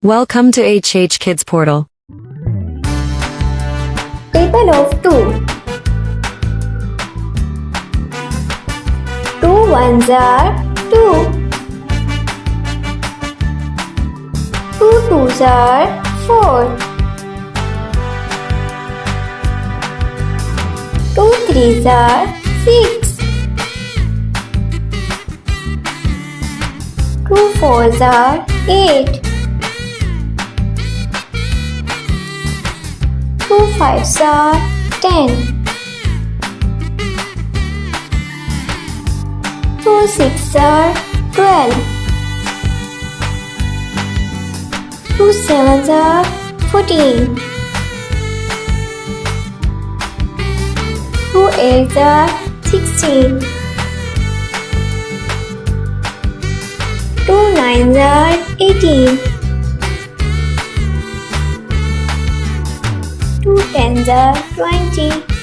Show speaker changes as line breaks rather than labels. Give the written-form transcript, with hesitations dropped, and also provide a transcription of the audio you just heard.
Welcome to HHKIDSPORTAL.
Table of 2. 2 ones are 2. 2 twos are 4. 2 threes are 6. 2 fours are 8. 2 fives are 10. 2 sixes are 12. 2 sevens are 14. 2 eights are 16. 2 nines are 18. 2 tens are 20.